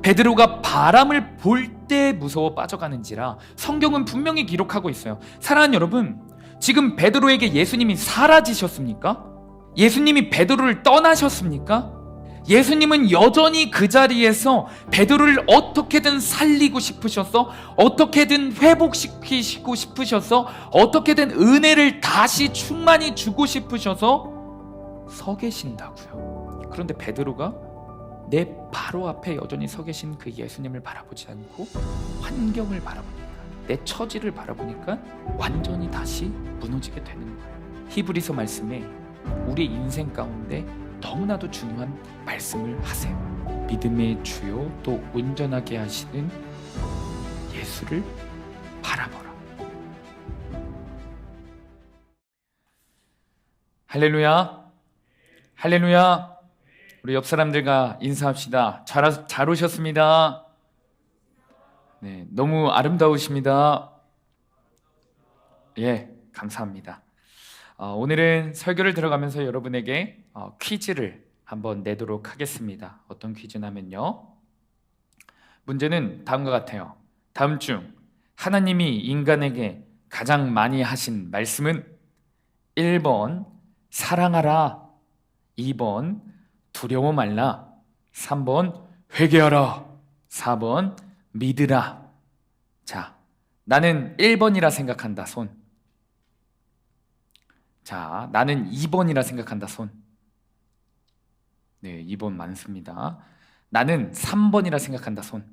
베드로가 바람을 볼 때 무서워 빠져가는지라 성경은 분명히 기록하고 있어요. 사랑하는 여러분, 지금 베드로에게 예수님이 사라지셨습니까? 예수님이 베드로를 떠나셨습니까? 예수님은 여전히 그 자리에서 베드로를 어떻게든 살리고 싶으셔서, 어떻게든 회복시키시고 싶으셔서, 어떻게든 은혜를 다시 충만히 주고 싶으셔서 서 계신다고요. 그런데 베드로가 내 바로 앞에 여전히 서 계신 그 예수님을 바라보지 않고 환경을 바라보니까, 내 처지를 바라보니까 완전히 다시 무너지게 되는 거예요. 히브리서 말씀에 우리 인생 가운데 너무나도 중요한 말씀을 하세요. 믿음의 주요 또 온전하게 하시는 예수를 바라보라. 할렐루야, 할렐루야. 우리 옆 사람들과 인사합시다. 잘 오셨습니다. 네, 너무 아름다우십니다. 예, 감사합니다. 오늘은 설교를 들어가면서 여러분에게 퀴즈를 한번 내도록 하겠습니다. 어떤 퀴즈냐면요, 문제는 다음과 같아요. 다음 중 하나님이 인간에게 가장 많이 하신 말씀은 1번 사랑하라, 2번 두려워 말라, 3번 회개하라, 4번 믿으라. 자, 나는 1번이라 생각한다. 손. 자, 나는 2번이라 생각한다. 손. 네, 2번 많습니다. 나는 3번이라 생각한다. 손.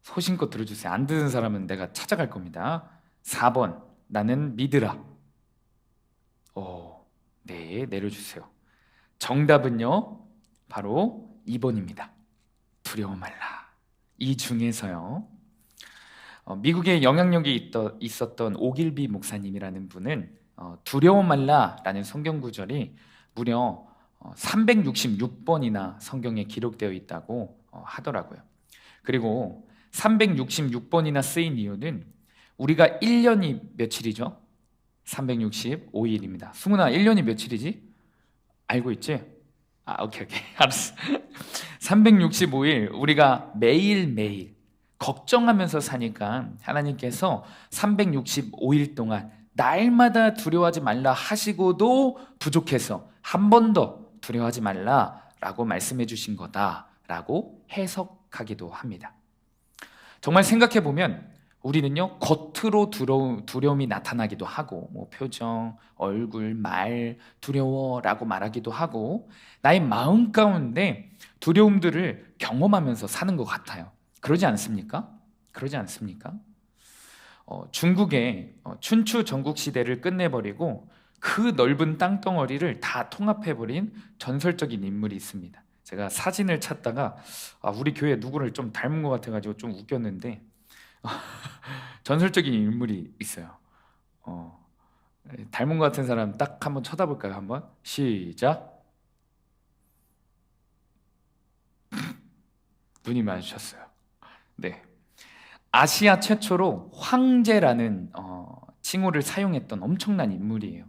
소신껏 들어주세요. 안 듣는 사람은 내가 찾아갈 겁니다. 4번, 나는 믿으라. 네, 내려주세요. 정답은요, 바로 2번입니다. 두려워 말라. 이 중에서요, 미국에 영향력이 있었던 오길비 목사님이라는 분은 두려워 말라라는 성경 구절이 무려 366번이나 성경에 기록되어 있다고 하더라고요. 그리고 366번이나 쓰인 이유는 우리가 1년이 며칠이죠? 365일입니다. 승훈아, 1년이 며칠이지? 알고 있지? 오케이. 알았어. 365일 우리가 매일매일 걱정하면서 사니까 하나님께서 365일 동안 날마다 두려워하지 말라 하시고도 부족해서 한 번 더 두려워하지 말라라고 말씀해 주신 거다라고 해석하기도 합니다. 정말 생각해 보면 우리는요, 겉으로 두려움이 나타나기도 하고, 뭐 표정, 얼굴, 말, 두려워라고 말하기도 하고, 나의 마음 가운데 두려움들을 경험하면서 사는 것 같아요. 그러지 않습니까? 그러지 않습니까? 중국의 춘추 전국 시대를 끝내버리고 그 넓은 땅덩어리를 다 통합해버린 전설적인 인물이 있습니다. 제가 사진을 찾다가 우리 교회 누구를 좀 닮은 것 같아가지고 좀 웃겼는데 전설적인 인물이 있어요. 닮은 것 같은 사람 딱 한번 쳐다볼까요? 한번 시작. 눈이 마주쳤어요. 네, 아시아 최초로 황제라는 칭호를 사용했던 엄청난 인물이에요.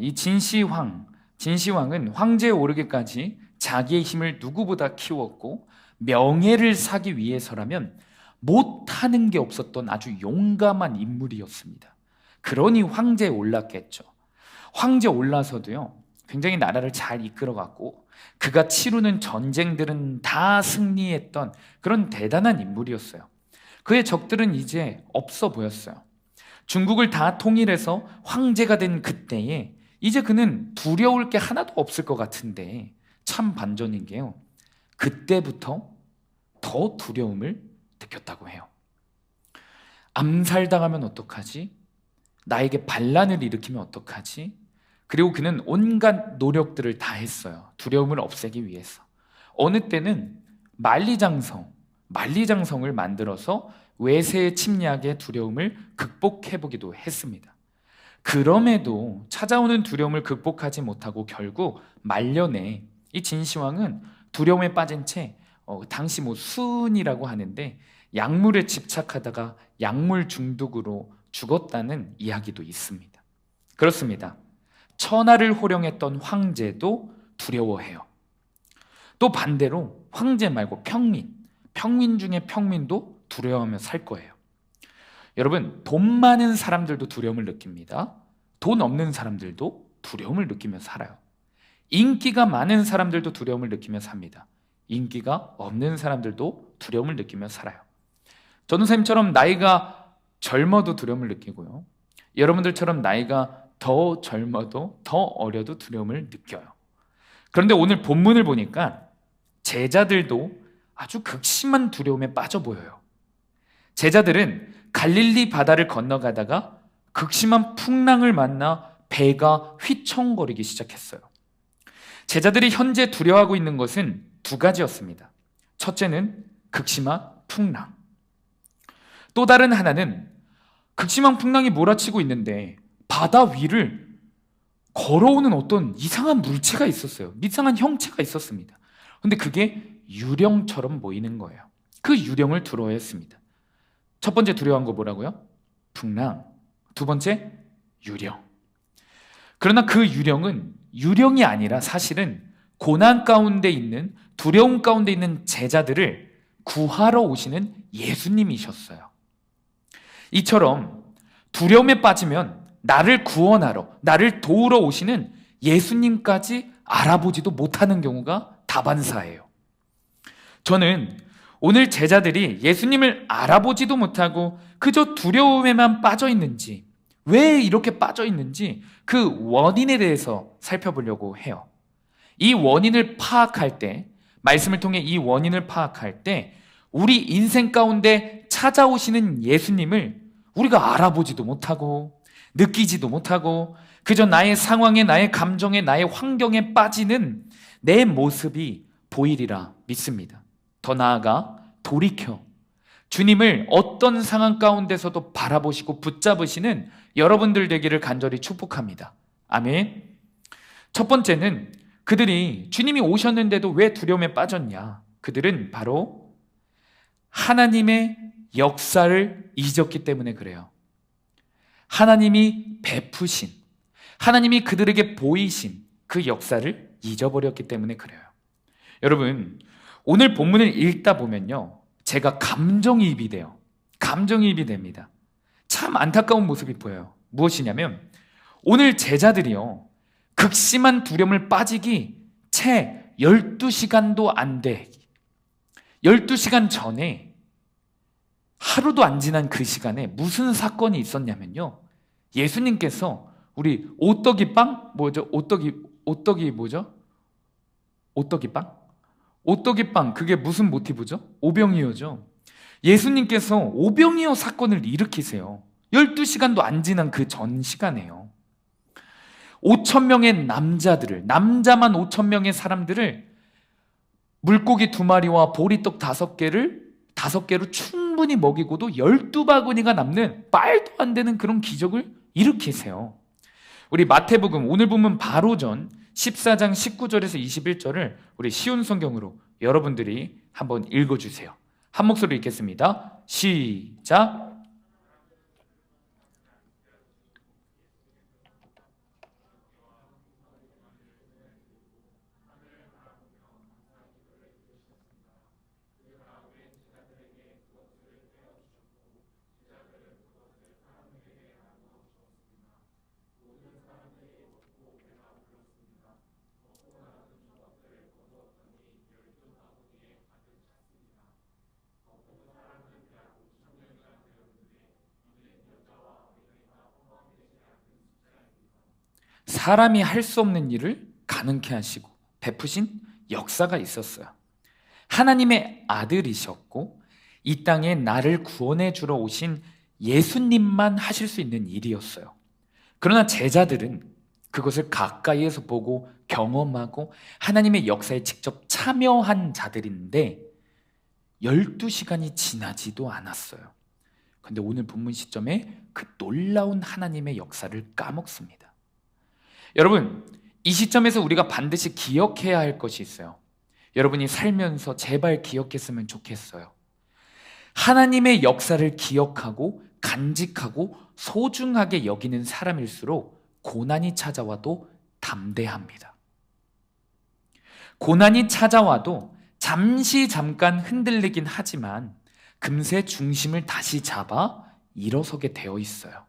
이 진시황은 황제에 오르기까지 자기의 힘을 누구보다 키웠고 명예를 사기 위해서라면 못하는 게 없었던 아주 용감한 인물이었습니다. 그러니 황제에 올랐겠죠. 황제에 올라서도요, 굉장히 나라를 잘 이끌어갔고 그가 치르는 전쟁들은 다 승리했던 그런 대단한 인물이었어요. 그의 적들은 이제 없어 보였어요. 중국을 다 통일해서 황제가 된 그때에 이제 그는 두려울 게 하나도 없을 것 같은데 참 반전인 게요, 그때부터 더 두려움을 느꼈다고 해요. 암살당하면 어떡하지? 나에게 반란을 일으키면 어떡하지? 그리고 그는 온갖 노력들을 다 했어요. 두려움을 없애기 위해서. 어느 때는 만리장성을 만들어서 외세의 침략의 두려움을 극복해보기도 했습니다. 그럼에도 찾아오는 두려움을 극복하지 못하고 결국 말년에 이 진시황은 두려움에 빠진 채 당시 수은이라고 하는데 약물에 집착하다가 약물 중독으로 죽었다는 이야기도 있습니다. 그렇습니다. 천하를 호령했던 황제도 두려워해요. 또 반대로 황제 말고 평민 중에 평민도 두려워하며 살 거예요. 여러분, 돈 많은 사람들도 두려움을 느낍니다. 돈 없는 사람들도 두려움을 느끼며 살아요. 인기가 많은 사람들도 두려움을 느끼며 삽니다. 인기가 없는 사람들도 두려움을 느끼며 살아요. 전우쌤처럼 나이가 젊어도 두려움을 느끼고요. 여러분들처럼 나이가 더 젊어도 더 어려도 두려움을 느껴요. 그런데 오늘 본문을 보니까 제자들도 아주 극심한 두려움에 빠져 보여요. 제자들은 갈릴리 바다를 건너가다가 극심한 풍랑을 만나 배가 휘청거리기 시작했어요. 제자들이 현재 두려워하고 있는 것은 두 가지였습니다. 첫째는 극심한 풍랑. 또 다른 하나는 극심한 풍랑이 몰아치고 있는데 바다 위를 걸어오는 어떤 이상한 물체가 있었어요. 이상한 형체가 있었습니다. 근데 그게 유령처럼 보이는 거예요. 그 유령을 두려워했습니다. 첫 번째 두려워한 거 뭐라고요? 풍랑. 두 번째, 유령. 그러나 그 유령은 유령이 아니라 사실은 고난 가운데 있는, 두려움 가운데 있는 제자들을 구하러 오시는 예수님이셨어요. 이처럼 두려움에 빠지면 나를 구원하러, 나를 도우러 오시는 예수님까지 알아보지도 못하는 경우가 다반사예요. 저는 오늘 제자들이 예수님을 알아보지도 못하고 그저 두려움에만 빠져 있는지, 왜 이렇게 빠져 있는지 그 원인에 대해서 살펴보려고 해요. 이 원인을 파악할 때, 말씀을 통해 이 원인을 파악할 때 우리 인생 가운데 찾아오시는 예수님을 우리가 알아보지도 못하고 느끼지도 못하고 그저 나의 상황에, 나의 감정에, 나의 환경에 빠지는 내 모습이 보이리라 믿습니다. 더 나아가 돌이켜 주님을 어떤 상황 가운데서도 바라보시고 붙잡으시는 여러분들 되기를 간절히 축복합니다. 아멘. 첫 번째는 그들이 주님이 오셨는데도 왜 두려움에 빠졌냐? 그들은 바로 하나님의 역사를 잊었기 때문에 그래요. 하나님이 베푸신, 하나님이 그들에게 보이신 그 역사를 잊어버렸기 때문에 그래요. 여러분, 오늘 본문을 읽다 보면요, 제가 감정이입이 돼요. 감정이입이 됩니다. 참 안타까운 모습이 보여요. 무엇이냐면 오늘 제자들이요, 극심한 두려움을 빠지기 채 12시간도 안 돼. 12시간 전에, 하루도 안 지난 그 시간에 무슨 사건이 있었냐면요, 예수님께서 우리 오떡이빵? 뭐죠? 오떡이 뭐죠? 오떡이빵? 오떡이빵, 그게 무슨 모티브죠? 오병이어죠. 예수님께서 오병이어 사건을 일으키세요. 12시간도 안 지난 그 전 시간에요. 5,000명의 남자들을, 남자만 5,000명의 사람들을 물고기 2마리와 보리떡 5개로 충분히 먹이고도 12바구니가 남는 말도 안 되는 그런 기적을 일으키세요. 우리 마태복음 오늘 보면 바로 전 14장 19절에서 21절을 우리 쉬운 성경으로 여러분들이 한번 읽어주세요. 한 목소리로 읽겠습니다. 시작. 사람이 할 수 없는 일을 가능케 하시고 베푸신 역사가 있었어요. 하나님의 아들이셨고 이 땅에 나를 구원해 주러 오신 예수님만 하실 수 있는 일이었어요. 그러나 제자들은 그것을 가까이에서 보고 경험하고 하나님의 역사에 직접 참여한 자들인데 12시간이 지나지도 않았어요. 그런데 오늘 본문 시점에 그 놀라운 하나님의 역사를 까먹습니다. 여러분, 이 시점에서 우리가 반드시 기억해야 할 것이 있어요. 여러분이 살면서 제발 기억했으면 좋겠어요. 하나님의 역사를 기억하고 간직하고 소중하게 여기는 사람일수록 고난이 찾아와도 담대합니다. 고난이 찾아와도 잠깐 흔들리긴 하지만 금세 중심을 다시 잡아 일어서게 되어 있어요.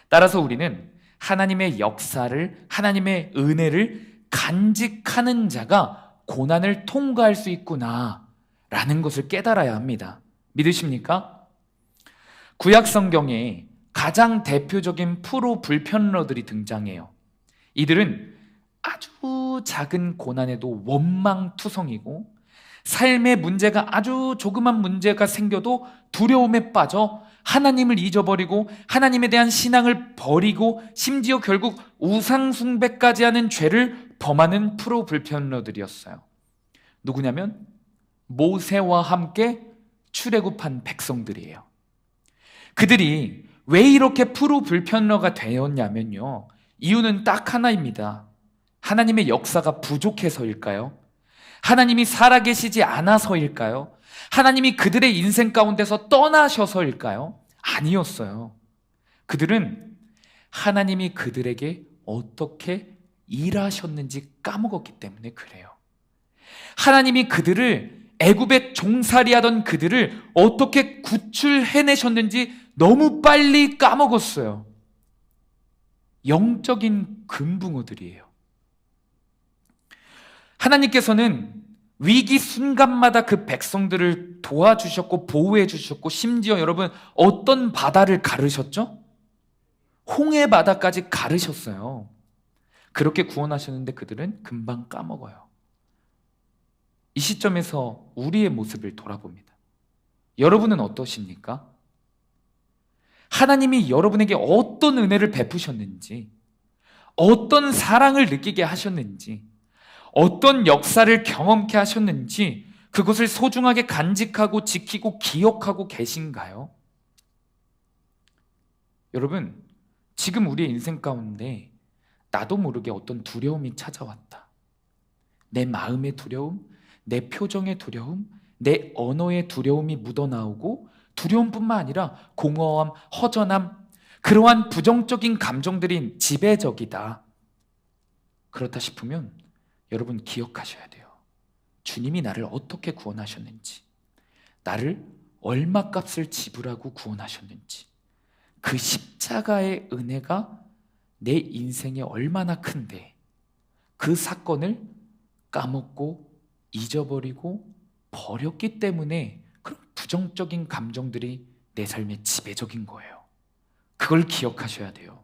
따라서 우리는 하나님의 역사를, 하나님의 은혜를 간직하는 자가 고난을 통과할 수 있구나 라는 것을 깨달아야 합니다. 믿으십니까? 구약 성경에 가장 대표적인 프로 불편러들이 등장해요. 이들은 아주 작은 고난에도 원망투성이고 삶의 문제가 아주 조그만 문제가 생겨도 두려움에 빠져 하나님을 잊어버리고 하나님에 대한 신앙을 버리고 심지어 결국 우상숭배까지 하는 죄를 범하는 프로 불편러들이었어요. 누구냐면 모세와 함께 출애굽한 백성들이에요. 그들이 왜 이렇게 프로 불편러가 되었냐면요, 이유는 딱 하나입니다. 하나님의 역사가 부족해서일까요? 하나님이 살아계시지 않아서일까요? 하나님이 그들의 인생 가운데서 떠나셔서일까요? 아니었어요. 그들은 하나님이 그들에게 어떻게 일하셨는지 까먹었기 때문에 그래요. 하나님이 그들을, 애굽에 종살이하던 그들을 어떻게 구출해내셨는지 너무 빨리 까먹었어요. 영적인 금붕어들이에요. 하나님께서는 위기 순간마다 그 백성들을 도와주셨고 보호해 주셨고, 심지어 여러분 어떤 바다를 가르셨죠? 홍해 바다까지 가르셨어요. 그렇게 구원하셨는데 그들은 금방 까먹어요. 이 시점에서 우리의 모습을 돌아봅니다. 여러분은 어떠십니까? 하나님이 여러분에게 어떤 은혜를 베푸셨는지, 어떤 사랑을 느끼게 하셨는지, 어떤 역사를 경험케 하셨는지 그것을 소중하게 간직하고 지키고 기억하고 계신가요? 여러분, 지금 우리의 인생 가운데 나도 모르게 어떤 두려움이 찾아왔다. 내 마음의 두려움, 내 표정의 두려움, 내 언어의 두려움이 묻어나오고, 두려움뿐만 아니라 공허함, 허전함, 그러한 부정적인 감정들이 지배적이다. 그렇다 싶으면 여러분 기억하셔야 돼요. 주님이 나를 어떻게 구원하셨는지, 나를 얼마 값을 지불하고 구원하셨는지, 그 십자가의 은혜가 내 인생에 얼마나 큰데 그 사건을 까먹고 잊어버리고 버렸기 때문에 그런 부정적인 감정들이 내 삶의 지배적인 거예요. 그걸 기억하셔야 돼요.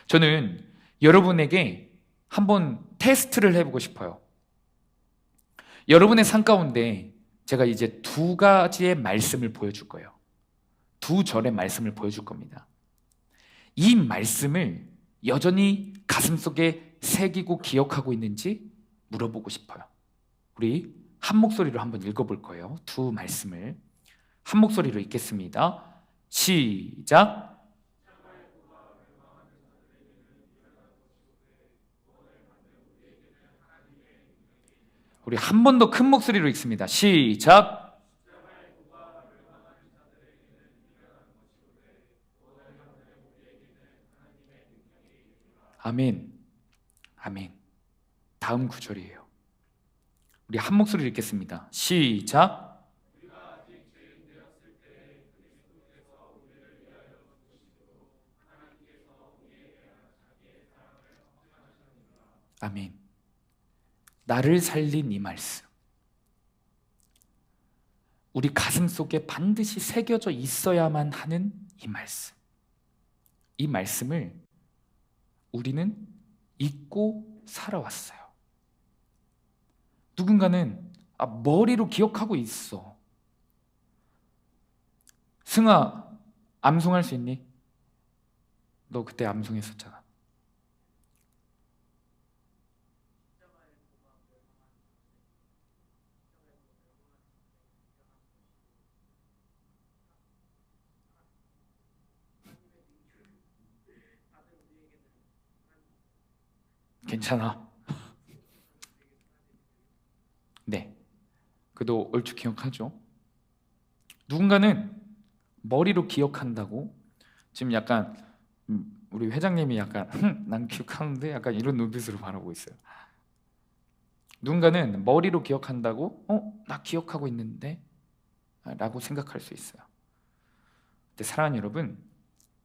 저는 여러분에게 한번 테스트를 해보고 싶어요. 여러분의 삶 가운데 제가 이제 두 가지의 말씀을 보여줄 거예요. 두 절의 말씀을 보여줄 겁니다. 이 말씀을 여전히 가슴속에 새기고 기억하고 있는지 물어보고 싶어요. 우리 한 목소리로 한번 읽어볼 거예요. 두 말씀을 한 목소리로 읽겠습니다. 시작. 우리 한 번 더 큰 목소리로 읽습니다. 시작. 아멘. 아멘. 다음 구절이에요. 우리 한 목소리로 읽겠습니다. 시작. 아멘. 나를 살린 이 말씀, 우리 가슴 속에 반드시 새겨져 있어야만 하는 이 말씀, 이 말씀을 우리는 잊고 살아왔어요. 누군가는 머리로 기억하고 있어. 승아, 암송할 수 있니? 너 그때 암송했었잖아. 괜찮아. 네, 그래도 얼추 기억하죠. 누군가는 머리로 기억한다고, 지금 약간 우리 회장님이 약간 난 기억하는데 약간 이런 눈빛으로 바라보고 있어요. 누군가는 머리로 기억한다고 나 기억하고 있는데 라고 생각할 수 있어요. 근데 사랑하는 여러분,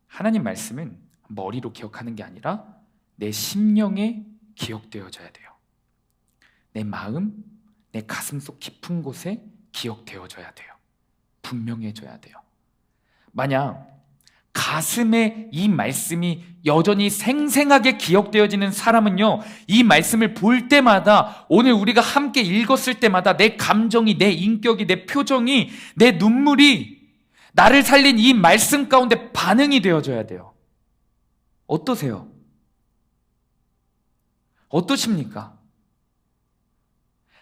하나님 말씀은 머리로 기억하는 게 아니라 내 심령에 기억되어져야 돼요. 내 마음, 내 가슴 속 깊은 곳에 기억되어져야 돼요. 분명해져야 돼요. 만약 가슴에 이 말씀이 여전히 생생하게 기억되어지는 사람은요, 이 말씀을 볼 때마다, 오늘 우리가 함께 읽었을 때마다 내 감정이, 내 인격이, 내 표정이, 내 눈물이 나를 살린 이 말씀 가운데 반응이 되어져야 돼요. 어떠세요? 어떠십니까?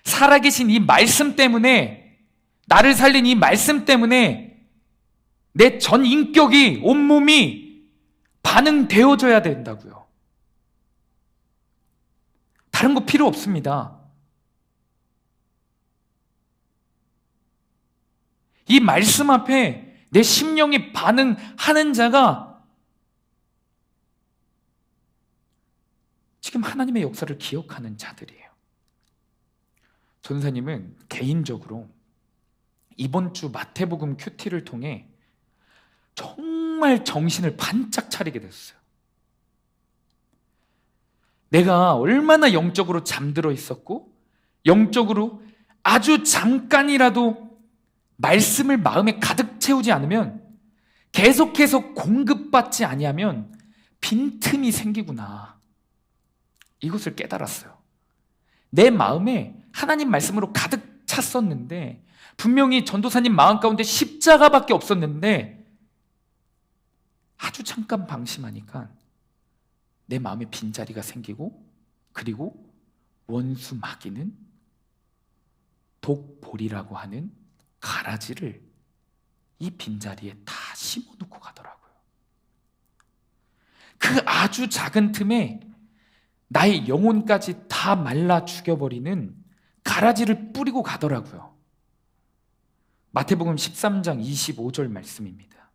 살아계신 이 말씀 때문에, 나를 살린 이 말씀 때문에 내 전 인격이, 온몸이 반응되어져야 된다고요. 다른 거 필요 없습니다. 이 말씀 앞에 내 심령이 반응하는 자가 지금 하나님의 역사를 기억하는 자들이에요. 전사님은 개인적으로 이번 주 마태복음 큐티를 통해 정말 정신을 반짝 차리게 됐어요. 내가 얼마나 영적으로 잠들어 있었고, 영적으로 아주 잠깐이라도 말씀을 마음에 가득 채우지 않으면, 계속해서 공급받지 아니하면 빈틈이 생기구나, 이것을 깨달았어요. 내 마음에 하나님 말씀으로 가득 찼었는데, 분명히 전도사님 마음 가운데 십자가밖에 없었는데 아주 잠깐 방심하니까 내 마음에 빈자리가 생기고, 그리고 원수 마귀는 독보리라고 하는 가라지를 이 빈자리에 다 심어놓고 가더라고요. 그 아주 작은 틈에 나의 영혼까지 다 말라 죽여버리는 가라지를 뿌리고 가더라고요. 마태복음 13장 25절 말씀입니다.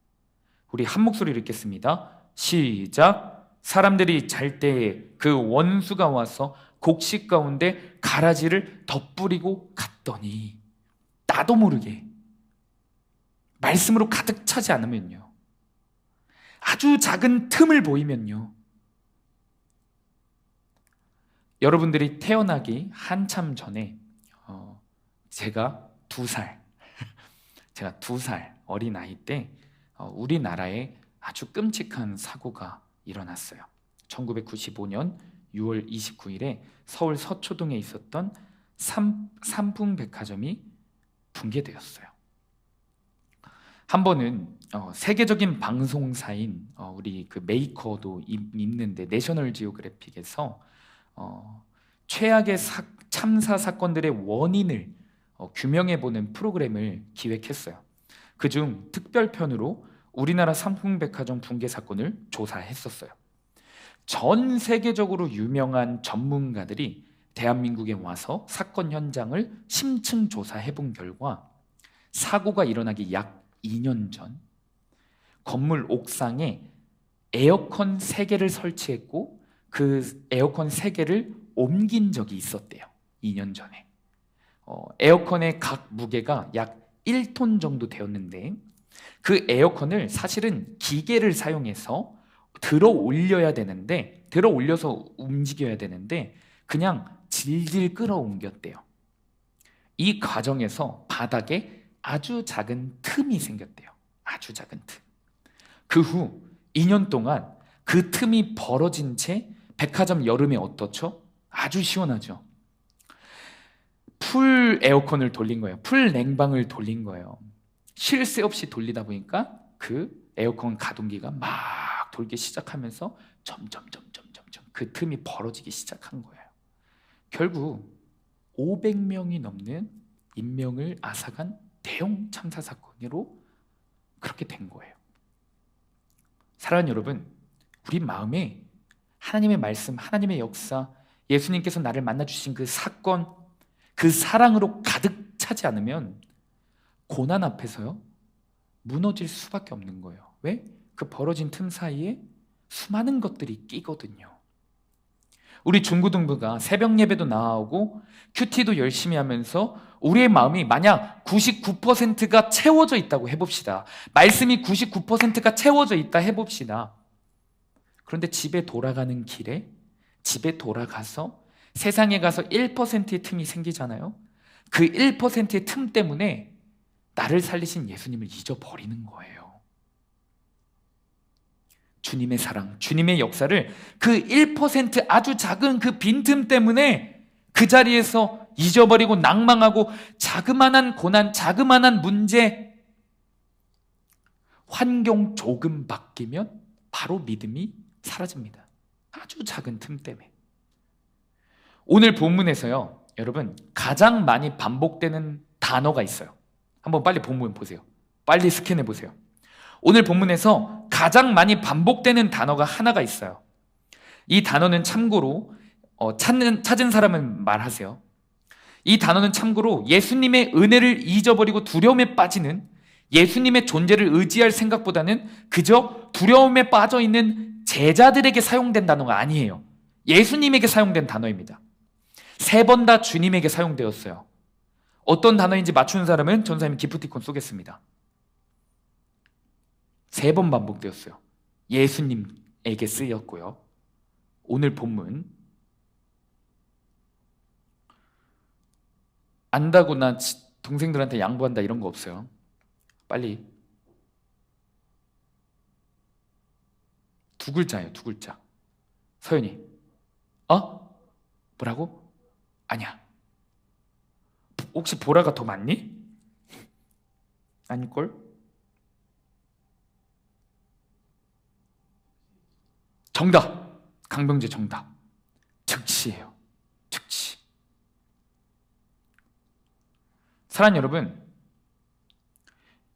우리 한 목소리로 읽겠습니다. 시작. 사람들이 잘 때에 그 원수가 와서 곡식 가운데 가라지를 덧뿌리고 갔더니, 나도 모르게 말씀으로 가득 차지 않으면요, 아주 작은 틈을 보이면요, 여러분들이 태어나기 한참 전에 제가 2살 어린 아이 때 우리나라에 아주 끔찍한 사고가 일어났어요. 1995년 6월 29일에 서울 서초동에 있었던 삼풍백화점이 붕괴되었어요. 한 번은 세계적인 방송사인 우리 그 메이커도 있는데, 내셔널 지오그래픽에서 최악의 참사 사건들의 원인을 규명해보는 프로그램을 기획했어요. 그중 특별편으로 우리나라 삼풍백화점 붕괴 사건을 조사했었어요. 전 세계적으로 유명한 전문가들이 대한민국에 와서 사건 현장을 심층 조사해본 결과, 사고가 일어나기 약 2년 전 건물 옥상에 에어컨 3개를 설치했고, 그 에어컨 3개를 옮긴 적이 있었대요. 2년 전에. 에어컨의 각 무게가 약 1톤 정도 되었는데, 그 에어컨을 사실은 기계를 사용해서 들어 올려야 되는데, 들어 올려서 움직여야 되는데 그냥 질질 끌어옮겼대요. 이 과정에서 바닥에 아주 작은 틈이 생겼대요. 아주 작은 틈. 그 후 2년 동안 그 틈이 벌어진 채 백화점 여름에 어떻죠? 아주 시원하죠. 풀 에어컨을 돌린 거예요. 풀 냉방을 돌린 거예요. 쉴 새 없이 돌리다 보니까 그 에어컨 가동기가 막 돌기 시작하면서 점점 그 틈이 벌어지기 시작한 거예요. 결국 500명이 넘는 인명을 앗아간 대형 참사 사건으로 그렇게 된 거예요. 사랑하는 여러분, 우리 마음에 하나님의 말씀, 하나님의 역사, 예수님께서 나를 만나주신 그 사건, 그 사랑으로 가득 차지 않으면 고난 앞에서요, 무너질 수밖에 없는 거예요. 왜? 그 벌어진 틈 사이에 수많은 것들이 끼거든요. 우리 중고등부가 새벽 예배도 나오고 큐티도 열심히 하면서 우리의 마음이 만약 99%가 채워져 있다고 해봅시다. 말씀이 99%가 채워져 있다 해봅시다. 그런데 집에 돌아가는 길에, 집에 돌아가서 세상에 가서 1%의 틈이 생기잖아요. 그 1%의 틈 때문에 나를 살리신 예수님을 잊어버리는 거예요. 주님의 사랑, 주님의 역사를 그 1% 아주 작은 그 빈틈 때문에 그 자리에서 잊어버리고 낭망하고 자그마한 고난, 자그마한 문제, 환경 조금 바뀌면 바로 믿음이 사라집니다. 아주 작은 틈 때문에. 오늘 본문에서요, 여러분 가장 많이 반복되는 단어가 있어요. 한번 빨리 본문 보세요. 빨리 스캔해 보세요. 오늘 본문에서 가장 많이 반복되는 단어가 하나가 있어요. 이 단어는 참고로 찾은 사람은 말하세요. 이 단어는 참고로 예수님의 은혜를 잊어버리고 두려움에 빠지는, 예수님의 존재를 의지할 생각보다는 그저 두려움에 빠져 있는 제자들에게 사용된 단어가 아니에요. 예수님에게 사용된 단어입니다. 3번 다 주님에게 사용되었어요. 어떤 단어인지 맞추는 사람은 전사님 기프티콘 쏘겠습니다. 3번 반복되었어요. 예수님에게 쓰였고요. 오늘 본문 안다고 나 동생들한테 양보한다 이런 거 없어요. 빨리. 2글자예요. 2글자. 서연이. 뭐라고? 아니야. 혹시 보라가 더 많니? 아닐걸? 정답. 강병재 정답. 즉시예요. 즉시. 사랑하는 여러분,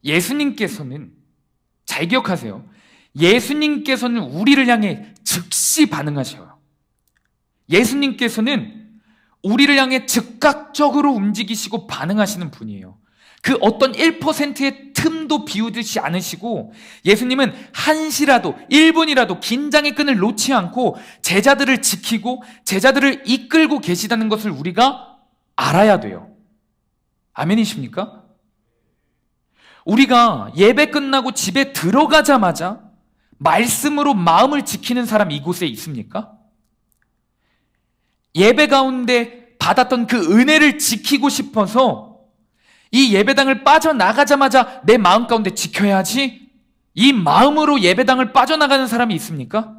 예수님께서는 잘 기억하세요. 예수님께서는 우리를 향해 즉시 반응하셔요. 예수님께서는 우리를 향해 즉각적으로 움직이시고 반응하시는 분이에요. 그 어떤 1%의 틈도 비우듯이 않으시고, 예수님은 한시라도 1분이라도 긴장의 끈을 놓지 않고 제자들을 지키고 제자들을 이끌고 계시다는 것을 우리가 알아야 돼요. 아멘이십니까? 우리가 예배 끝나고 집에 들어가자마자 말씀으로 마음을 지키는 사람 이곳에 있습니까? 예배 가운데 받았던 그 은혜를 지키고 싶어서 이 예배당을 빠져나가자마자 내 마음 가운데 지켜야지, 이 마음으로 예배당을 빠져나가는 사람이 있습니까?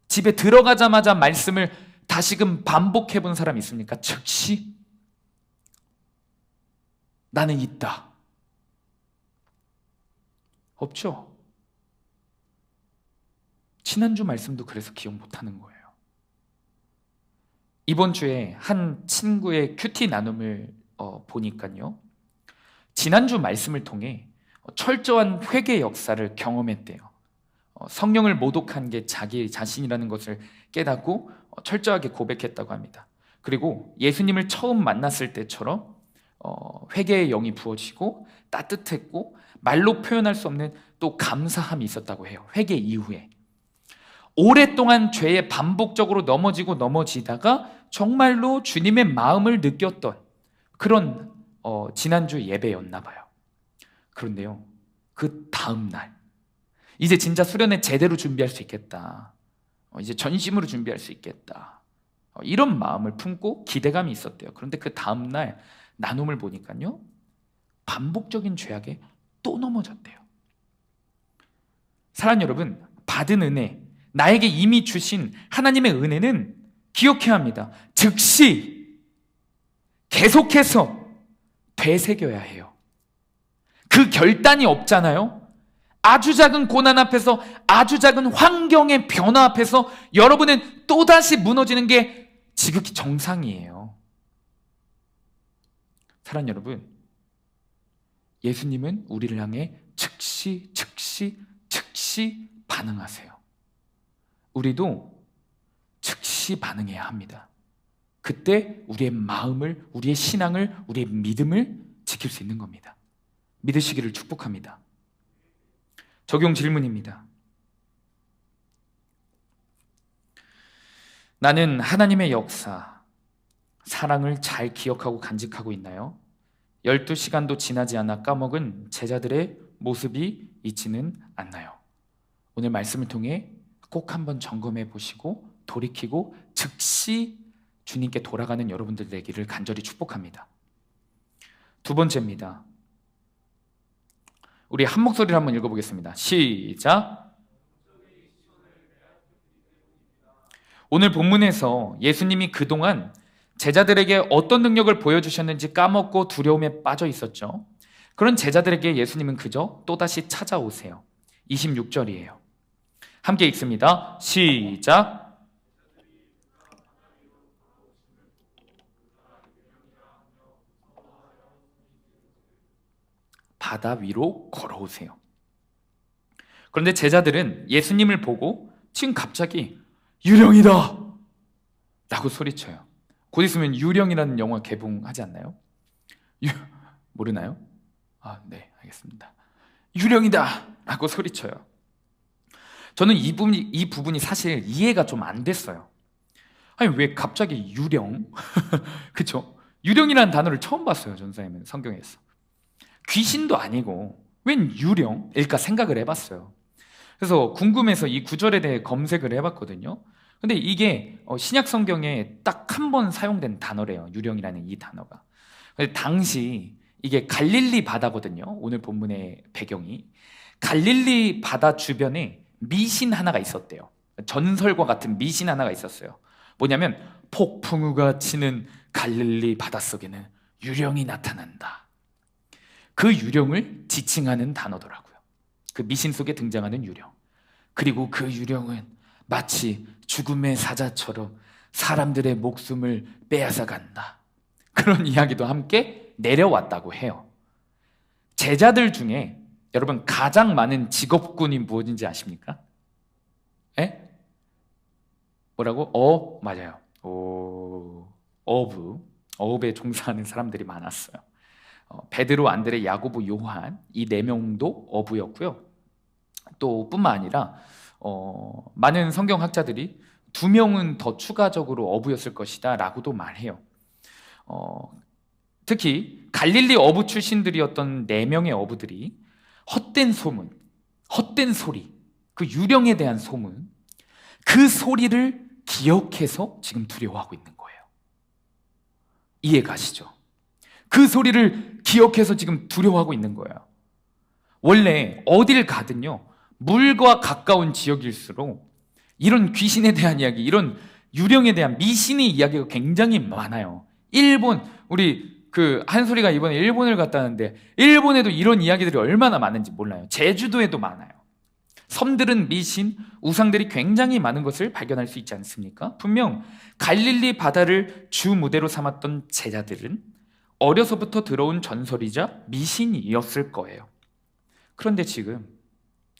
집에 들어가자마자 말씀을 다시금 반복해 본 사람이 있습니까? 즉시 나는 있다. 없죠? 지난주 말씀도 그래서 기억 못하는 거예요. 이번 주에 한 친구의 큐티 나눔을 보니까요, 지난주 말씀을 통해 철저한 회개 역사를 경험했대요. 성령을 모독한 게 자기 자신이라는 것을 깨닫고 철저하게 고백했다고 합니다. 그리고 예수님을 처음 만났을 때처럼 회개의 영이 부어지고 따뜻했고 말로 표현할 수 없는 또 감사함이 있었다고 해요. 회개 이후에. 오랫동안 죄에 반복적으로 넘어지다가 정말로 주님의 마음을 느꼈던 그런 지난주 예배였나 봐요. 그런데요, 그 다음 날 이제 진짜 수련회 제대로 준비할 수 있겠다, 이제 전심으로 준비할 수 있겠다, 이런 마음을 품고 기대감이 있었대요. 그런데 그 다음 날 나눔을 보니까요, 반복적인 죄악에 또 넘어졌대요. 사랑하는 여러분, 받은 은혜, 나에게 이미 주신 하나님의 은혜는 기억해야 합니다. 즉시 계속해서 되새겨야 해요. 그 결단이 없잖아요. 아주 작은 고난 앞에서, 아주 작은 환경의 변화 앞에서 여러분은 또다시 무너지는 게 지극히 정상이에요. 사랑하는 여러분, 예수님은 우리를 향해 즉시 반응하세요. 우리도 즉시 반응해야 합니다. 그때 우리의 마음을, 우리의 신앙을, 우리의 믿음을 지킬 수 있는 겁니다. 믿으시기를 축복합니다. 적용 질문입니다. 나는 하나님의 역사, 사랑을 잘 기억하고 간직하고 있나요? 12시간도 지나지 않아 까먹은 제자들의 모습이 있지는 않나요? 오늘 말씀을 통해 꼭 한번 점검해 보시고 돌이키고 즉시 주님께 돌아가는 여러분들 되기를 간절히 축복합니다. 두 번째입니다. 우리 한 목소리로 한번 읽어보겠습니다. 시작! 오늘 본문에서 예수님이 그동안 제자들에게 어떤 능력을 보여주셨는지 까먹고 두려움에 빠져 있었죠. 그런 제자들에게 예수님은 그저 또다시 찾아오세요. 26절이에요. 함께 읽습니다. 시작! 바다 위로 걸어오세요. 그런데 제자들은 예수님을 보고 지금 갑자기 유령이다! 라고 소리쳐요. 곧 있으면 유령이라는 영화 개봉하지 않나요? 모르나요? 네, 알겠습니다. 유령이다! 라고 소리쳐요. 저는 이 부분이 사실 이해가 좀 안 됐어요. 아니, 왜 갑자기 유령? 그쵸? 유령이라는 단어를 처음 봤어요, 전사님은 성경에서. 귀신도 아니고 웬 유령일까 생각을 해봤어요. 그래서 궁금해서 이 구절에 대해 검색을 해봤거든요. 근데 이게 신약 성경에 딱 한 번 사용된 단어래요. 유령이라는 이 단어가. 근데 당시 이게 갈릴리 바다거든요. 오늘 본문의 배경이. 갈릴리 바다 주변에 미신 하나가 있었대요. 전설과 같은 미신 하나가 있었어요. 뭐냐면 폭풍우가 치는 갈릴리 바닷속에는 유령이 나타난다. 그 유령을 지칭하는 단어더라고요. 그 미신 속에 등장하는 유령. 그리고 그 유령은 마치 죽음의 사자처럼 사람들의 목숨을 빼앗아 간다. 그런 이야기도 함께 내려왔다고 해요. 제자들 중에 여러분 가장 많은 직업군이 무엇인지 아십니까? 에? 뭐라고? 맞아요. 어업에 종사하는 사람들이 많았어요. 베드로, 안드레, 야고보, 요한 이 4명도 어부였고요. 또 뿐만 아니라 많은 성경학자들이 2명은 더 추가적으로 어부였을 것이다 라고도 말해요. 특히 갈릴리 어부 출신들이었던 4명의 어부들이 헛된 소문, 헛된 소리, 그 유령에 대한 소문, 그 소리를 기억해서 지금 두려워하고 있는 거예요. 이해 가시죠? 그 소리를 기억해서 지금 두려워하고 있는 거예요. 원래 어딜 가든요, 물과 가까운 지역일수록 이런 귀신에 대한 이야기, 이런 유령에 대한 미신의 이야기가 굉장히 많아요. 일본, 우리 한소리가 이번에 일본을 갔다는데 일본에도 이런 이야기들이 얼마나 많은지 몰라요. 제주도에도 많아요. 섬들은 미신, 우상들이 굉장히 많은 것을 발견할 수 있지 않습니까? 분명 갈릴리 바다를 주 무대로 삼았던 제자들은 어려서부터 들어온 전설이자 미신이었을 거예요. 그런데 지금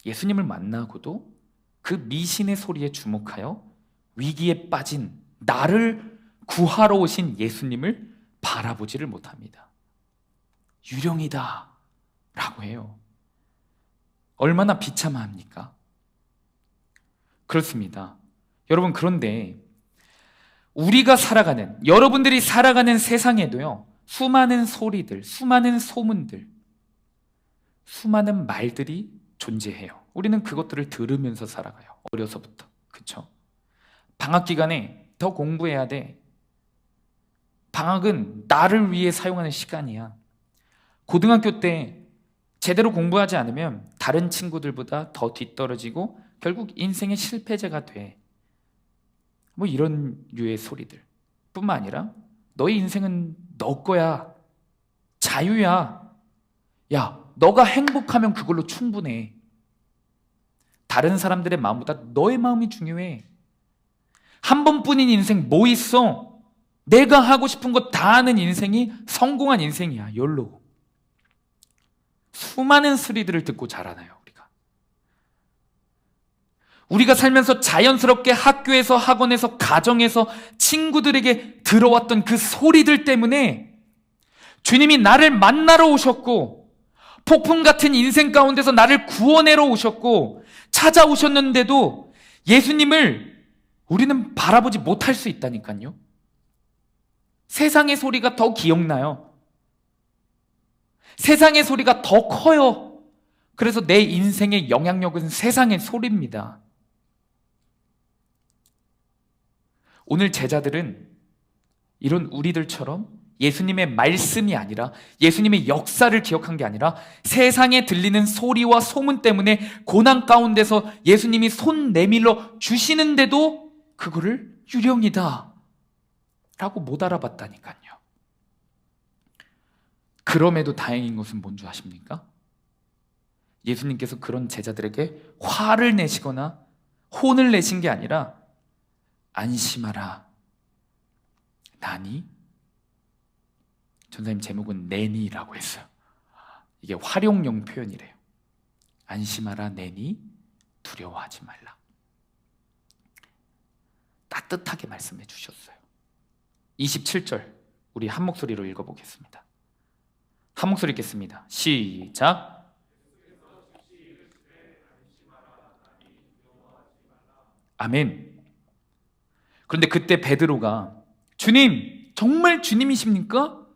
예수님을 만나고도 그 미신의 소리에 주목하여 위기에 빠진 나를 구하러 오신 예수님을 바라보지를 못합니다. 유령이다 라고 해요. 얼마나 비참합니까? 그렇습니다. 여러분, 그런데 우리가 살아가는, 여러분들이 살아가는 세상에도요, 수많은 소리들, 수많은 소문들, 수많은 말들이 존재해요. 우리는 그것들을 들으면서 살아가요. 어려서부터. 그쵸? 방학 기간에 더 공부해야 돼. 방학은 나를 위해 사용하는 시간이야. 고등학교 때 제대로 공부하지 않으면 다른 친구들보다 더 뒤떨어지고 결국 인생의 실패자가 돼. 뭐 이런 류의 소리들 뿐만 아니라 너의 인생은 너 거야. 자유야. 야, 너가 행복하면 그걸로 충분해. 다른 사람들의 마음보다 너의 마음이 중요해. 한 번뿐인 인생 뭐 있어? 내가 하고 싶은 거 다 하는 인생이 성공한 인생이야. 열로. 수많은 소리들을 듣고 자라나요. 우리가 살면서 자연스럽게 학교에서, 학원에서, 가정에서, 친구들에게 들어왔던 그 소리들 때문에 주님이 나를 만나러 오셨고, 폭풍 같은 인생 가운데서 나를 구원하러 오셨고, 찾아오셨는데도 예수님을 우리는 바라보지 못할 수 있다니까요. 세상의 소리가 더 기억나요. 세상의 소리가 더 커요. 그래서 내 인생의 영향력은 세상의 소리입니다. 오늘 제자들은 이런 우리들처럼 예수님의 말씀이 아니라 예수님의 역사를 기억한 게 아니라 세상에 들리는 소리와 소문 때문에 고난 가운데서 예수님이 손 내밀어 주시는데도 그거를 유령이다 라고 못 알아봤다니까요. 그럼에도 다행인 것은 뭔지 아십니까? 예수님께서 그런 제자들에게 화를 내시거나 혼을 내신 게 아니라 안심하라 나니? 전사님 제목은 내니라고 했어요. 이게 활용용 표현이래요. 안심하라 내니 두려워하지 말라. 따뜻하게 말씀해 주셨어요. 27절 우리 한 목소리로 읽어보겠습니다. 한 목소리 읽겠습니다. 시작. 아멘. 그런데 그때 베드로가 주님, 정말 주님이십니까?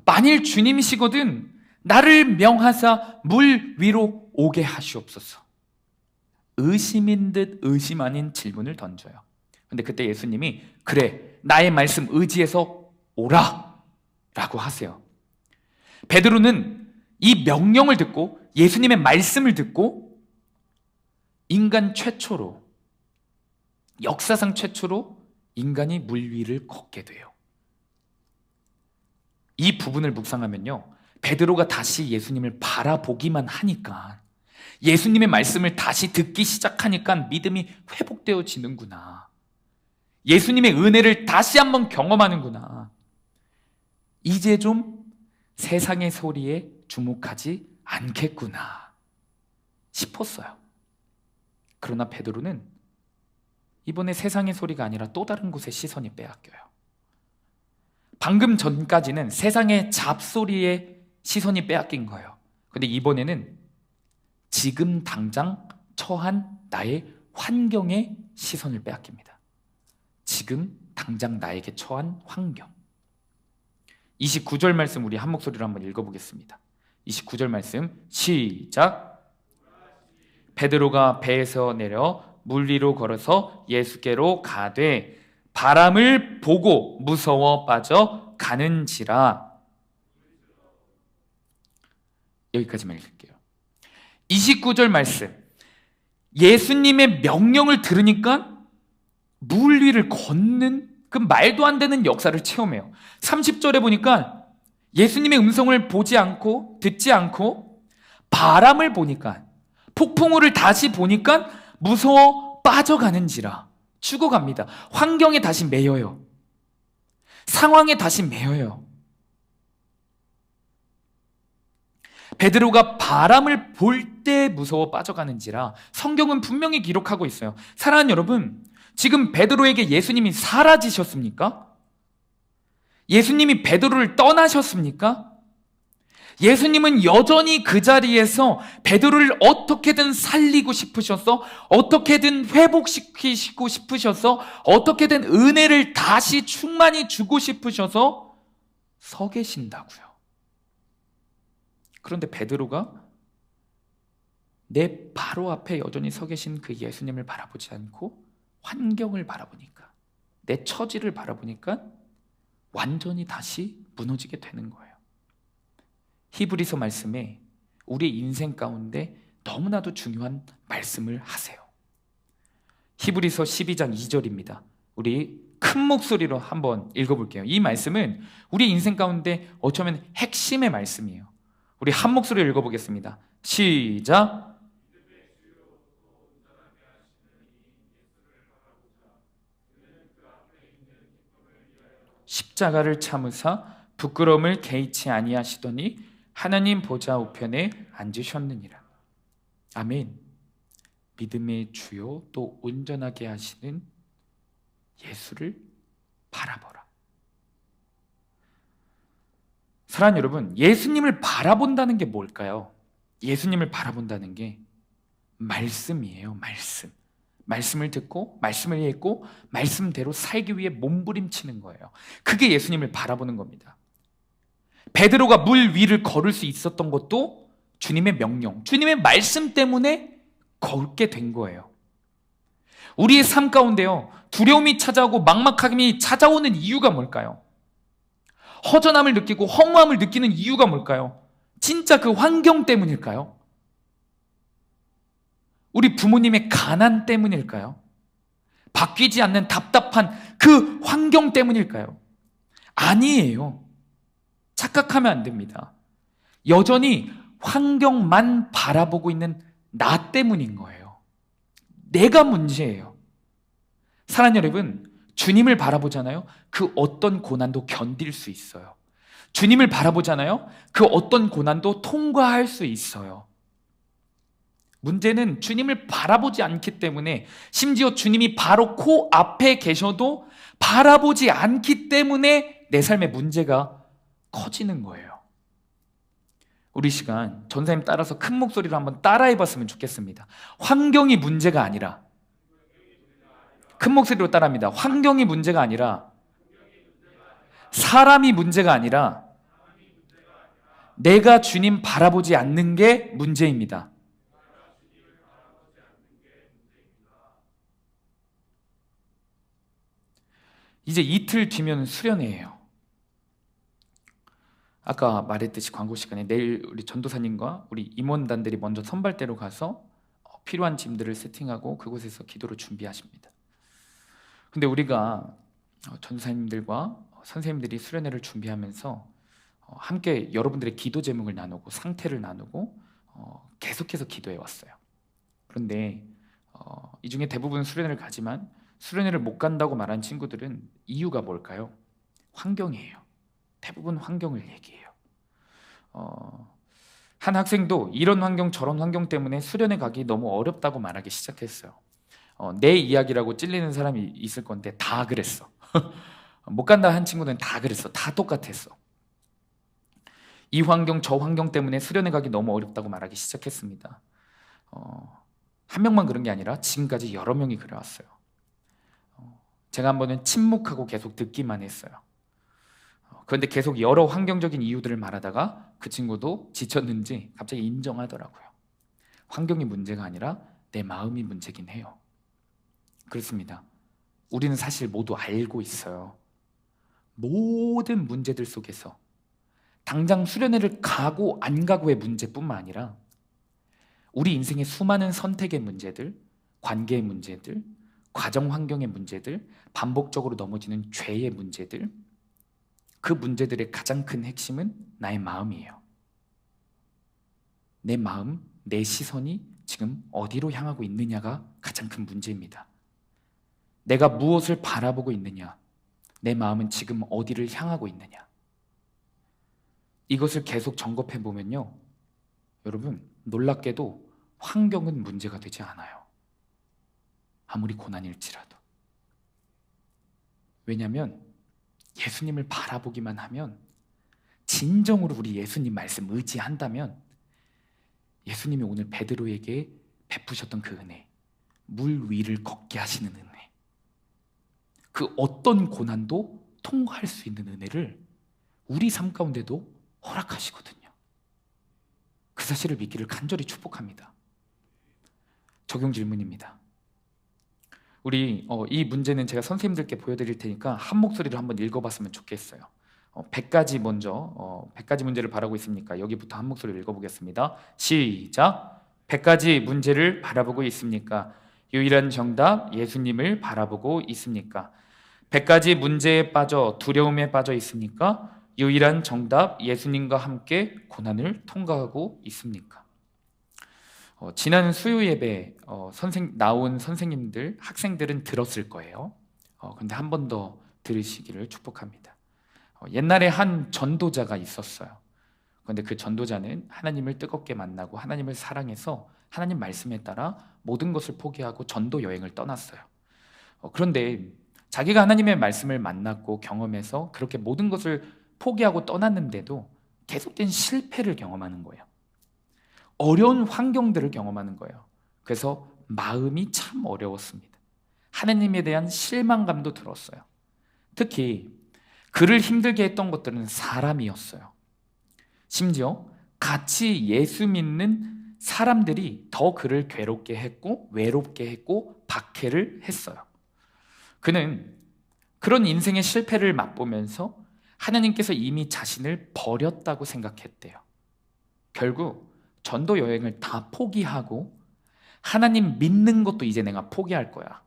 만일 주님이시거든 나를 명하사 물 위로 오게 하시옵소서. 의심인 듯 의심 아닌 질문을 던져요. 그런데 그때 예수님이 그래, 나의 말씀 의지해서 오라 라고 하세요. 베드로는 이 명령을 듣고 예수님의 말씀을 듣고 인간 최초로, 역사상 최초로 인간이 물 위를 걷게 돼요. 이 부분을 묵상하면요, 베드로가 다시 예수님을 바라보기만 하니까, 예수님의 말씀을 다시 듣기 시작하니까 믿음이 회복되어지는구나, 예수님의 은혜를 다시 한번 경험하는구나, 이제 좀 세상의 소리에 주목하지 않겠구나 싶었어요. 그러나 베드로는 이번에 세상의 소리가 아니라 또 다른 곳에 시선이 빼앗겨요. 방금 전까지는 세상의 잡소리에 시선이 빼앗긴 거예요. 근데 이번에는 지금 당장 처한 나의 환경에 시선을 빼앗깁니다. 지금 당장 나에게 처한 환경. 29절 말씀 우리 한 목소리로 한번 읽어보겠습니다. 29절 말씀 시작. 베드로가 배에서 내려 물 위로 걸어서 예수께로 가되 바람을 보고 무서워 빠져 가는지라. 여기까지만 읽을게요. 29절 말씀, 예수님의 명령을 들으니까 물 위를 걷는 그 말도 안 되는 역사를 체험해요. 30절에 보니까 예수님의 음성을 보지 않고 듣지 않고 바람을 보니까, 폭풍우를 다시 보니까 무서워 빠져가는지라. 죽어갑니다. 환경에 다시 매여요. 상황에 다시 매여요. 베드로가 바람을 볼 때 무서워 빠져가는지라 성경은 분명히 기록하고 있어요. 사랑하는 여러분, 지금 베드로에게 예수님이 사라지셨습니까? 예수님이 베드로를 떠나셨습니까? 예수님은 여전히 그 자리에서 베드로를 어떻게든 살리고 싶으셔서, 어떻게든 회복시키시고 싶으셔서, 어떻게든 은혜를 다시 충만히 주고 싶으셔서 서 계신다고요. 그런데 베드로가 내 바로 앞에 여전히 서 계신 그 예수님을 바라보지 않고 환경을 바라보니까, 내 처지를 바라보니까 완전히 다시 무너지게 되는 거예요. 히브리서 말씀에 우리 인생 가운데 너무나도 중요한 말씀을 하세요. 히브리서 12장 2절입니다. 우리 큰 목소리로 한번 읽어볼게요. 이 말씀은 우리 인생 가운데 어쩌면 핵심의 말씀이에요. 우리 한 목소리로 읽어보겠습니다. 시작. 십자가를 참으사 부끄러움을 개의치 아니하시더니 하나님 보좌 우편에 앉으셨느니라. 아멘. 믿음의 주요 또 온전하게 하시는 예수를 바라보라. 사랑하는 여러분, 예수님을 바라본다는 게 뭘까요? 예수님을 바라본다는 게 말씀이에요. 말씀. 말씀을 듣고 말씀을 읽고 말씀대로 살기 위해 몸부림치는 거예요. 그게 예수님을 바라보는 겁니다. 베드로가 물 위를 걸을 수 있었던 것도 주님의 명령, 주님의 말씀 때문에 걷게 된 거예요. 우리의 삶 가운데요, 두려움이 찾아오고 막막함이 찾아오는 이유가 뭘까요? 허전함을 느끼고 허무함을 느끼는 이유가 뭘까요? 진짜 그 환경 때문일까요? 우리 부모님의 가난 때문일까요? 바뀌지 않는 답답한 그 환경 때문일까요? 아니에요. 착각하면 안 됩니다. 여전히 환경만 바라보고 있는 나 때문인 거예요. 내가 문제예요. 사랑하는 여러분, 주님을 바라보잖아요. 그 어떤 고난도 견딜 수 있어요. 주님을 바라보잖아요. 그 어떤 고난도 통과할 수 있어요. 문제는 주님을 바라보지 않기 때문에, 심지어 주님이 바로 코앞에 계셔도 바라보지 않기 때문에 내 삶의 문제가 커지는 거예요. 우리 시간 전사님 따라서 큰 목소리로 한번 따라해 봤으면 좋겠습니다. 환경이 문제가 아니라, 큰 목소리로 따라합니다. 환경이 문제가 아니라, 사람이 문제가 아니라, 내가 주님 바라보지 않는 게 문제입니다. 이제 이틀 뒤면 수련회예요. 아까 말했듯이 광고 시간에 내일 우리 전도사님과 우리 임원단들이 먼저 선발대로 가서 필요한 짐들을 세팅하고 그곳에서 기도를 준비하십니다. 근데 우리가 전도사님들과 선생님들이 수련회를 준비하면서 함께 여러분들의 기도 제목을 나누고 상태를 나누고 계속해서 기도해 왔어요. 그런데 이 중에 대부분 수련회를 가지만 수련회를 못 간다고 말한 친구들은 이유가 뭘까요? 환경이에요. 대부분 환경을 얘기해요. 한 학생도 이런 환경 저런 환경 때문에 수련회 가기 너무 어렵다고 말하기 시작했어요. 내 이야기라고 찔리는 사람이 있을 건데 다 그랬어. 못 간다 한 친구는 다 그랬어. 다 똑같았어. 이 환경 저 환경 때문에 수련회 가기 너무 어렵다고 말하기 시작했습니다. 한 명만 그런 게 아니라 지금까지 여러 명이 그래왔어요. 제가 한 번은 침묵하고 계속 듣기만 했어요. 그런데 계속 여러 환경적인 이유들을 말하다가 그 친구도 지쳤는지 갑자기 인정하더라고요. 환경이 문제가 아니라 내 마음이 문제긴 해요. 그렇습니다. 우리는 사실 모두 알고 있어요. 모든 문제들 속에서 당장 수련회를 가고 안 가고의 문제뿐만 아니라 우리 인생의 수많은 선택의 문제들, 관계의 문제들, 가정 환경의 문제들, 반복적으로 넘어지는 죄의 문제들, 그 문제들의 가장 큰 핵심은 나의 마음이에요. 내 마음, 내 시선이 지금 어디로 향하고 있느냐가 가장 큰 문제입니다. 내가 무엇을 바라보고 있느냐, 내 마음은 지금 어디를 향하고 있느냐, 이것을 계속 점검해 보면요, 여러분 놀랍게도 환경은 문제가 되지 않아요. 아무리 고난일지라도. 왜냐하면 예수님을 바라보기만 하면, 진정으로 우리 예수님 말씀 의지한다면, 예수님이 오늘 베드로에게 베푸셨던 그 은혜, 물 위를 걷게 하시는 은혜, 그 어떤 고난도 통과할 수 있는 은혜를 우리 삶 가운데도 허락하시거든요. 그 사실을 믿기를 간절히 축복합니다. 적용 질문입니다. 우리 이 문제는 제가 선생님들께 보여드릴 테니까 한 목소리로 한번 읽어봤으면 좋겠어요. 100가지 먼저 100가지 문제를 바라고 있습니까? 여기부터 한 목소리로 읽어보겠습니다. 시작! 100가지 문제를 바라보고 있습니까? 유일한 정답, 예수님을 바라보고 있습니까? 100가지 문제에 빠져 두려움에 빠져 있습니까? 유일한 정답, 예수님과 함께 고난을 통과하고 있습니까? 지난 수요 예배 나온 선생님들, 학생들은 들었을 거예요. 근데 한 번 더 들으시기를 축복합니다. 옛날에 한 전도자가 있었어요. 그런데 그 전도자는 하나님을 뜨겁게 만나고 하나님을 사랑해서 하나님 말씀에 따라 모든 것을 포기하고 전도 여행을 떠났어요. 그런데 자기가 하나님의 말씀을 만났고 경험해서 그렇게 모든 것을 포기하고 떠났는데도 계속된 실패를 경험하는 거예요. 어려운 환경들을 경험하는 거예요. 그래서 마음이 참 어려웠습니다. 하나님에 대한 실망감도 들었어요. 특히 그를 힘들게 했던 것들은 사람이었어요. 심지어 같이 예수 믿는 사람들이 더 그를 괴롭게 했고 외롭게 했고 박해를 했어요. 그는 그런 인생의 실패를 맛보면서 하나님께서 이미 자신을 버렸다고 생각했대요. 결국 전도 여행을 다 포기하고 하나님 믿는 것도 이제 내가 포기할 거야.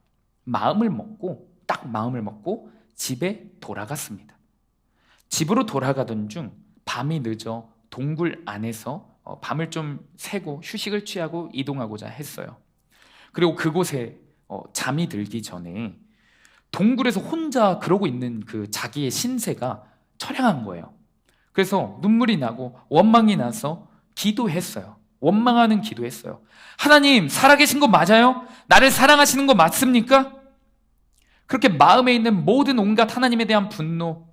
딱 마음을 먹고 집에 돌아갔습니다. 집으로 돌아가던 중 밤이 늦어 동굴 안에서 밤을 좀 새고 휴식을 취하고 이동하고자 했어요. 그리고 그곳에 잠이 들기 전에 동굴에서 혼자 그러고 있는 그 자기의 신세가 처량한 거예요. 그래서 눈물이 나고 원망이 나서 기도했어요. 원망하는 기도했어요. 하나님, 살아계신 거 맞아요? 나를 사랑하시는 거 맞습니까? 그렇게 마음에 있는 모든 온갖 하나님에 대한 분노,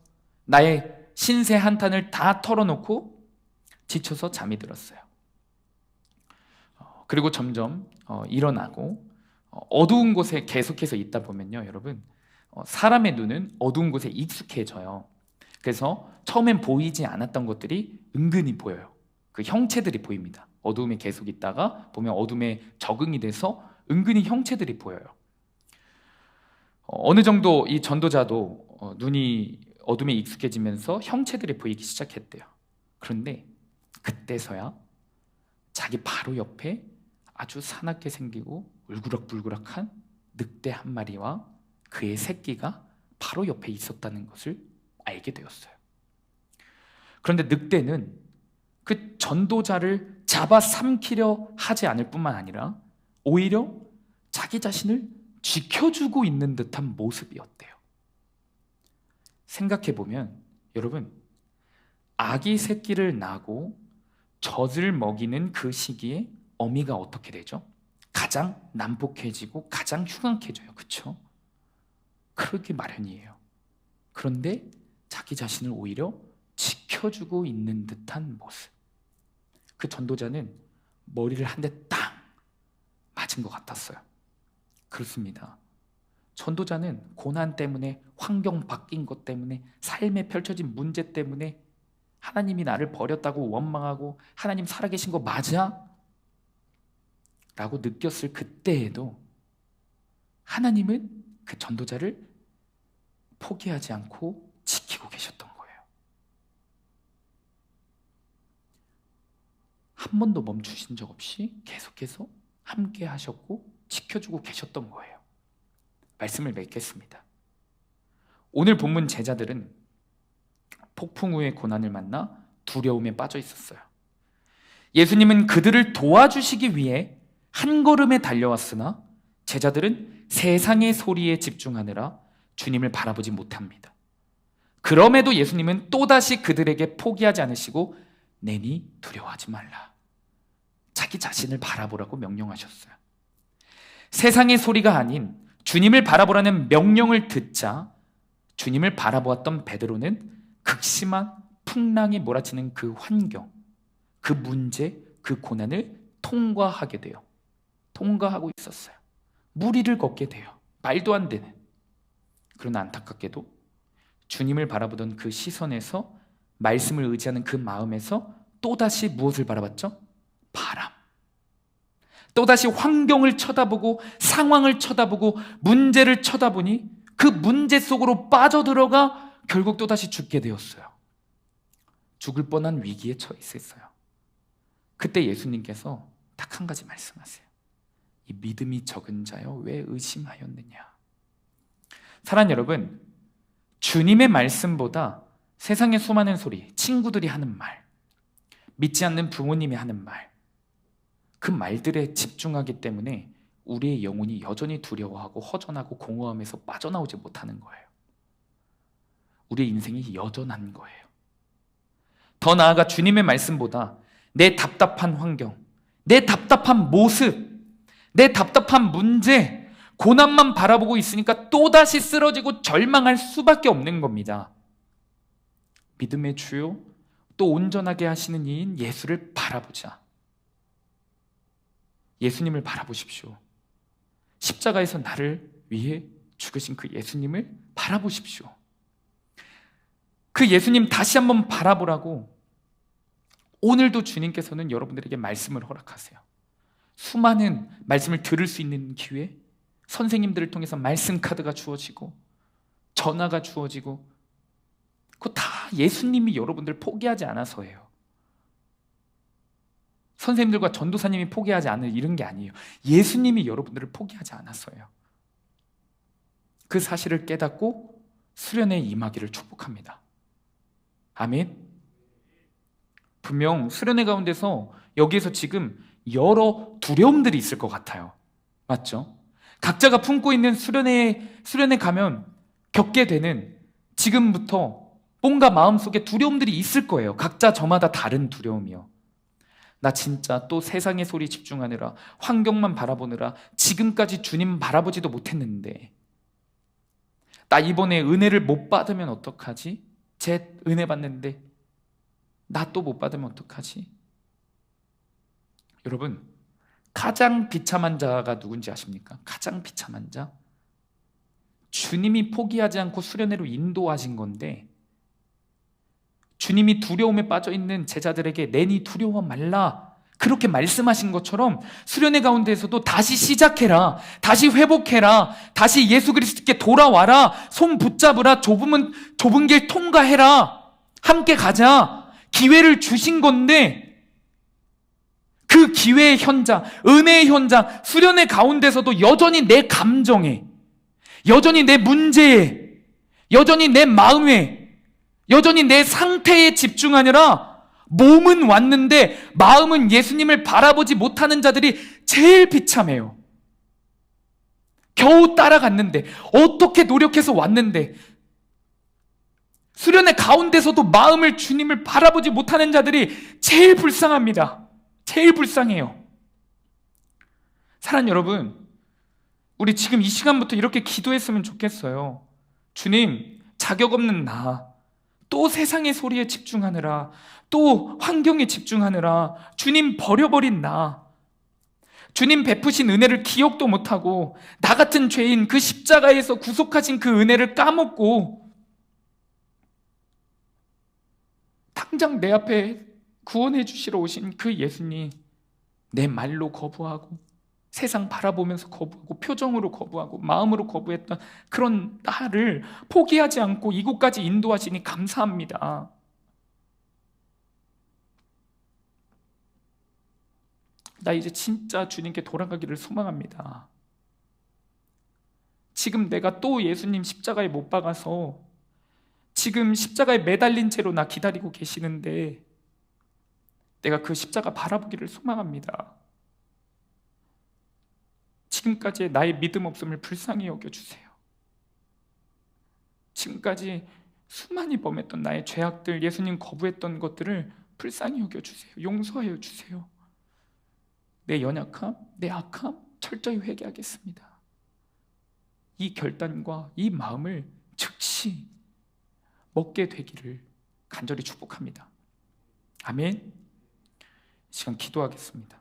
나의 신세 한탄을 다 털어놓고 지쳐서 잠이 들었어요. 그리고 점점 일어나고 어두운 곳에 계속해서 있다 보면요, 여러분, 사람의 눈은 어두운 곳에 익숙해져요. 그래서 처음엔 보이지 않았던 것들이 은근히 보여요. 그 형체들이 보입니다. 어두움에 계속 있다가 보면 어둠에 적응이 돼서 은근히 형체들이 보여요. 어느 정도 이 전도자도 눈이 어둠에 익숙해지면서 형체들이 보이기 시작했대요. 그런데 그때서야 자기 바로 옆에 아주 사납게 생기고 울그락불그락한 늑대 한 마리와 그의 새끼가 바로 옆에 있었다는 것을 알게 되었어요. 그런데 늑대는 그 전도자를 잡아삼키려 하지 않을 뿐만 아니라 오히려 자기 자신을 지켜주고 있는 듯한 모습이었대요. 생각해보면 여러분, 아기 새끼를 낳고 젖을 먹이는 그 시기에 어미가 어떻게 되죠? 가장 난폭해지고 가장 흉악해져요. 그렇죠? 그렇게 마련이에요. 그런데 자기 자신을 오히려 지켜주고 있는 듯한 모습. 그 전도자는 머리를 한 대 딱 맞은 것 같았어요. 그렇습니다. 전도자는 고난 때문에, 환경 바뀐 것 때문에, 삶에 펼쳐진 문제 때문에 하나님이 나를 버렸다고 원망하고 하나님 살아계신 거 맞아? 라고 느꼈을 그때에도 하나님은 그 전도자를 포기하지 않고 지키고 계셨던 거예요. 한 번도 멈추신 적 없이 계속해서 함께 하셨고 지켜주고 계셨던 거예요. 말씀을 맺겠습니다. 오늘 본문 제자들은 폭풍 후의 고난을 만나 두려움에 빠져 있었어요. 예수님은 그들을 도와주시기 위해 한 걸음에 달려왔으나 제자들은 세상의 소리에 집중하느라 주님을 바라보지 못합니다. 그럼에도 예수님은 또다시 그들에게 포기하지 않으시고 내니 두려워하지 말라. 자기 자신을 바라보라고 명령하셨어요. 세상의 소리가 아닌 주님을 바라보라는 명령을 듣자 주님을 바라보았던 베드로는 극심한 풍랑이 몰아치는 그 환경, 그 문제, 그 고난을 통과하고 있었어요. 무리를 걷게 돼요. 말도 안 되는. 그러나 안타깝게도 주님을 바라보던 그 시선에서, 말씀을 의지하는 그 마음에서 또다시 무엇을 바라봤죠? 바람. 또다시 환경을 쳐다보고 상황을 쳐다보고 문제를 쳐다보니 그 문제 속으로 빠져들어가 결국 또다시 죽게 되었어요. 죽을 뻔한 위기에 처해 있어요. 그때 예수님께서 딱 한 가지 말씀하세요. 이 믿음이 적은 자여 왜 의심하였느냐. 사랑하는 여러분, 주님의 말씀보다 세상의 수많은 소리, 친구들이 하는 말, 믿지 않는 부모님이 하는 말, 그 말들에 집중하기 때문에 우리의 영혼이 여전히 두려워하고 허전하고 공허함에서 빠져나오지 못하는 거예요. 우리의 인생이 여전한 거예요. 더 나아가 주님의 말씀보다 내 답답한 환경, 내 답답한 모습, 내 답답한 문제, 고난만 바라보고 있으니까 또다시 쓰러지고 절망할 수밖에 없는 겁니다. 믿음의 주요, 또 온전하게 하시는 이인 예수를 바라보자. 예수님을 바라보십시오. 십자가에서 나를 위해 죽으신 그 예수님을 바라보십시오. 그 예수님 다시 한번 바라보라고 오늘도 주님께서는 여러분들에게 말씀을 허락하세요. 수많은 말씀을 들을 수 있는 기회, 선생님들을 통해서 말씀 카드가 주어지고 전화가 주어지고, 그거 다 예수님이 여러분들 포기하지 않아서예요. 선생님들과 전도사님이 포기하지 않을 이런 게 아니에요. 예수님이 여러분들을 포기하지 않았어요. 그 사실을 깨닫고 수련회에 임하기를 축복합니다. 아멘. 분명 수련회 가운데서 여기에서 지금 여러 두려움들이 있을 것 같아요. 맞죠? 각자가 품고 있는 수련회 가면 겪게 되는, 지금부터 뭔가 마음속에 두려움들이 있을 거예요. 각자 저마다 다른 두려움이요. 나 진짜 또 세상의 소리 집중하느라, 환경만 바라보느라 지금까지 주님 바라보지도 못했는데, 나 이번에 은혜를 못 받으면 어떡하지? 제 은혜 받는데 나 또 못 받으면 어떡하지? 여러분, 가장 비참한 자가 누군지 아십니까? 가장 비참한 자? 주님이 포기하지 않고 수련회로 인도하신 건데, 주님이 두려움에 빠져있는 제자들에게 내니 두려워 말라 그렇게 말씀하신 것처럼 수련회 가운데에서도 다시 시작해라, 다시 회복해라, 다시 예수 그리스도께 돌아와라, 손 붙잡으라, 좁은 길 통과해라, 함께 가자, 기회를 주신 건데, 그 기회의 현장, 은혜의 현장, 수련회 가운데서도 여전히 내 감정에, 여전히 내 문제에, 여전히 내 마음에, 여전히 내 상태에 집중하느라 몸은 왔는데 마음은 예수님을 바라보지 못하는 자들이 제일 비참해요. 겨우 따라갔는데, 어떻게 노력해서 왔는데, 수련회 가운데서도 마음을 주님을 바라보지 못하는 자들이 제일 불쌍합니다. 제일 불쌍해요. 사랑하는 여러분, 우리 지금 이 시간부터 이렇게 기도했으면 좋겠어요. 주님, 자격 없는 나, 또 세상의 소리에 집중하느라, 또 환경에 집중하느라 주님 버려버린 나, 주님 베푸신 은혜를 기억도 못하고 나 같은 죄인 그 십자가에서 구속하신 그 은혜를 까먹고 당장 내 앞에 구원해 주시러 오신 그 예수님, 내 말로 거부하고 세상 바라보면서 거부하고 표정으로 거부하고 마음으로 거부했던 그런 나를 포기하지 않고 이곳까지 인도하시니 감사합니다. 나 이제 진짜 주님께 돌아가기를 소망합니다. 지금 내가 또 예수님 십자가에 못 박아서 지금 십자가에 매달린 채로 나 기다리고 계시는데, 내가 그 십자가 바라보기를 소망합니다. 지금까지의 나의 믿음 없음을 불쌍히 여겨주세요. 지금까지 수많이 범했던 나의 죄악들, 예수님 거부했던 것들을 불쌍히 여겨주세요. 용서하여 주세요. 내 연약함, 내 악함 철저히 회개하겠습니다. 이 결단과 이 마음을 즉시 먹게 되기를 간절히 축복합니다. 아멘. 이 시간 기도하겠습니다.